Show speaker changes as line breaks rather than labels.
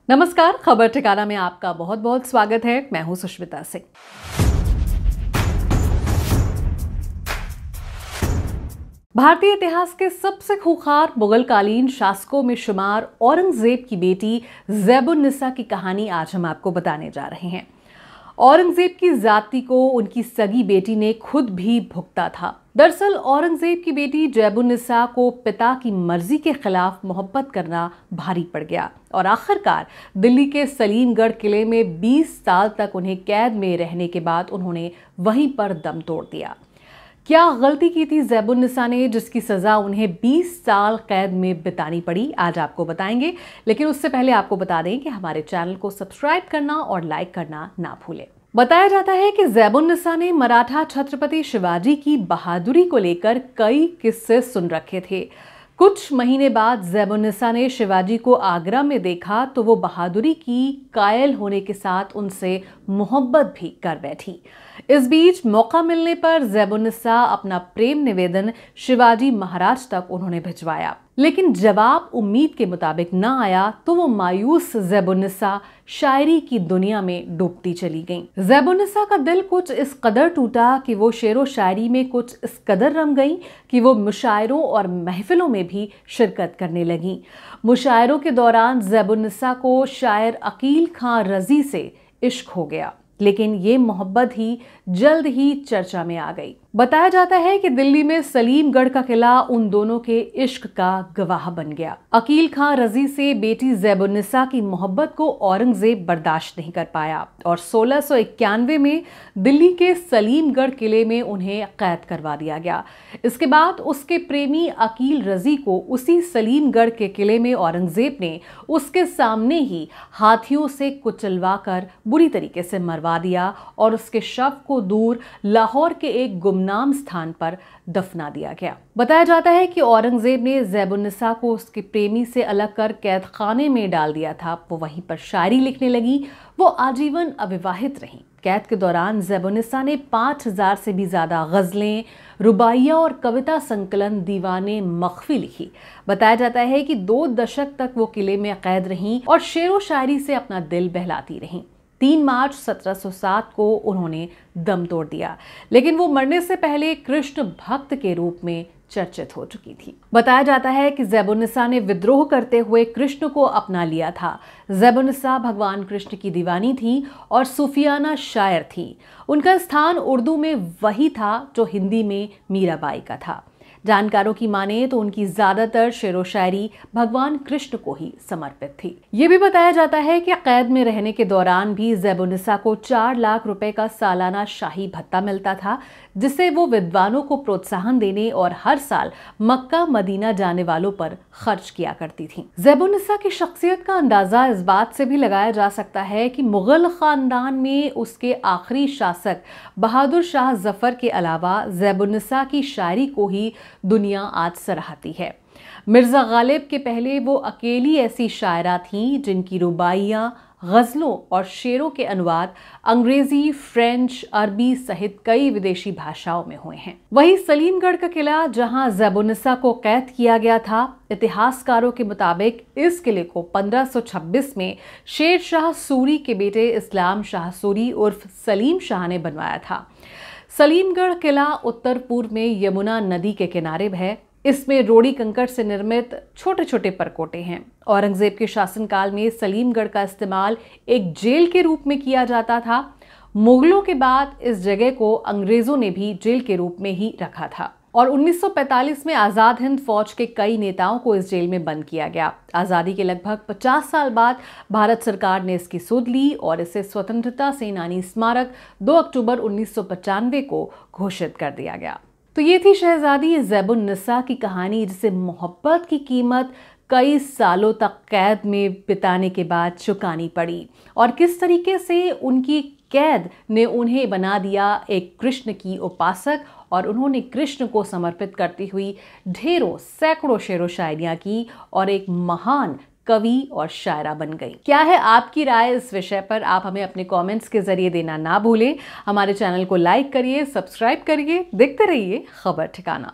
नमस्कार, खबर ठिकाना में आपका बहुत बहुत स्वागत है। मैं हूं सुष्मिता सिंह। भारतीय इतिहास के सबसे खूंखार मुगलकालीन शासकों में शुमार औरंगजेब की बेटी ज़ैबुन्निसा की कहानी आज हम आपको बताने जा रहे हैं। औरंगजेब की जाति को उनकी सगी बेटी ने खुद भी भुगता था। दरअसल औरंगजेब की बेटी ज़ैबुन्निसा को पिता की मर्जी के खिलाफ मोहब्बत करना भारी पड़ गया और आखिरकार दिल्ली के सलीमगढ़ किले में 20 साल तक उन्हें कैद में रहने के बाद उन्होंने वहीं पर दम तोड़ दिया। क्या गलती की थी ज़ैबुन्निसा ने जिसकी सजा उन्हें 20 साल कैद में बितानी पड़ी, आज आपको बताएंगे। लेकिन उससे पहले आपको बता दें कि हमारे चैनल को सब्सक्राइब करना और लाइक करना ना भूलें। बताया जाता है कि ज़ैबुन्निसा ने मराठा छत्रपति शिवाजी की बहादुरी को लेकर कई किस्से सुन रखे थे। कुछ महीने बाद ज़ैबुन्निसा ने शिवाजी को आगरा में देखा तो वो बहादुरी की कायल होने के साथ उनसे मोहब्बत भी कर बैठी। इस बीच मौका मिलने पर ज़ैबुन्निसा अपना प्रेम निवेदन शिवाजी महाराज तक उन्होंने भिजवाया, लेकिन जवाब उम्मीद के मुताबिक न आया तो वो मायूस ज़ैबुन्निसा शायरी की दुनिया में डूबती चली गईं। ज़ैबुन्निसा का दिल कुछ इस कदर टूटा कि वो शेरो शायरी में कुछ इस कदर रम गईं कि वो मुशायरों और महफिलों में भी शिरकत करने लगीं। मुशायरों के दौरान ज़ैबुन्निसा को शायर अकील खां रजी से इश्क हो गया, लेकिन ये मोहब्बत ही जल्द ही चर्चा में आ गई। बताया जाता है कि दिल्ली में सलीमगढ़ का किला उन दोनों के इश्क का गवाह बन गया। अकील खां रजी से बेटी ज़ैबुन्निसा की मोहब्बत को औरंगजेब बर्दाश्त नहीं कर पाया और 1691 में दिल्ली के सलीमगढ़ किले में उन्हें कैद करवा दिया गया। इसके बाद उसके प्रेमी अकील रजी को उसी सलीमगढ़ के किले में औरंगजेब ने उसके सामने ही हाथियों से कुचलवा कर बुरी तरीके से मरवा दिया और उसके शव को दूर लाहौर के एक गुमनाम स्थान पर दफना दिया गया। बताया जाता है कि औरंगजेब ने ज़ैबुन्निसा को उसके प्रेमी से अलग कर कैद खाने में डाल दिया था। वो वहीं पर शायरी लिखने लगी। वो आजीवन अविवाहित रहीं। कैद के दौरान ज़ैबुन्निसा ने 5000 से भी ज्यादा गजलें, रुबाइया और कविता संकलन दीवाने मख्फी लिखी। बताया जाता है कि 2 दशक तक वो किले में कैद रहीं और शेरो शायरी से अपना दिल बहलाती रहीं। 3 मार्च 1707 को उन्होंने दम तोड़ दिया, लेकिन वो मरने से पहले कृष्ण भक्त के रूप में चर्चित हो चुकी थी। बताया जाता है कि ज़ैबुन्निसा ने विद्रोह करते हुए कृष्ण को अपना लिया था। ज़ैबुन्निसा भगवान कृष्ण की दीवानी थी और सूफियाना शायर थी। उनका स्थान उर्दू में वही था जो हिंदी में मीराबाई का था। जानकारों की माने तो उनकी ज्यादातर शेरो शायरी भगवान कृष्ण को ही समर्पित थी। ये भी बताया जाता है कि कैद में रहने के दौरान भी ज़ैबुन्निसा को 4 लाख रुपए का सालाना शाही भत्ता मिलता था, जिसे वो विद्वानों को प्रोत्साहन देने और हर साल मक्का मदीना जाने वालों पर खर्च किया करती थी। ज़ैबुन्निसा की शख्सियत का अंदाजा इस बात से भी लगाया जा सकता है कि मुगल खानदान में उसके आखिरी शासक बहादुर शाह जफर के अलावा ज़ैबुन्निसा की शायरी को ही दुनिया आज सराहती है। मिर्जा गालिब के पहले वो अकेली ऐसी शायरा थीं जिनकी रुबाइयां, गजलों और शेरों के अनुवाद अंग्रेजी, फ्रेंच, अरबी सहित कई विदेशी भाषाओं में हुए हैं। वहीं सलीमगढ़ का किला जहां ज़ैबुन्निसा को कैद किया गया था, इतिहासकारों के मुताबिक इस किले को 1526 में शेर शाह सूरी के बेटे इस्लाम शाह सूरी उर्फ सलीम शाह ने बनवाया था। सलीमगढ़ किला उत्तर पूर्व में यमुना नदी के किनारे है। इसमें रोड़ी कंकड़ से निर्मित छोटे छोटे परकोटे हैं। औरंगजेब के शासनकाल में सलीमगढ़ का इस्तेमाल एक जेल के रूप में किया जाता था। मुगलों के बाद इस जगह को अंग्रेजों ने भी जेल के रूप में ही रखा था और 1945 में आज़ाद हिंद फौज के कई नेताओं को इस जेल में बंद किया गया। आज़ादी के लगभग 50 साल बाद भारत सरकार ने इसकी सुध ली और इसे स्वतंत्रता सेनानी स्मारक 2 अक्टूबर 1995 को घोषित कर दिया गया। तो ये थी शहजादी ज़ैबुन्निसा की कहानी, जिसे मोहब्बत की कीमत कई सालों तक कैद में बिताने के बाद चुकानी पड़ी और किस तरीके से उनकी कैद ने उन्हें बना दिया एक कृष्ण की उपासक और उन्होंने कृष्ण को समर्पित करती हुई ढेरों सैकड़ों शेरो शायरियां की और एक महान कवि और शायरा बन गई। क्या है आपकी राय इस विषय पर? आप हमें अपने कमेंट्स के जरिए देना ना भूलें। हमारे चैनल को लाइक करिए, सब्सक्राइब करिए, देखते रहिए खबर ठिकाना।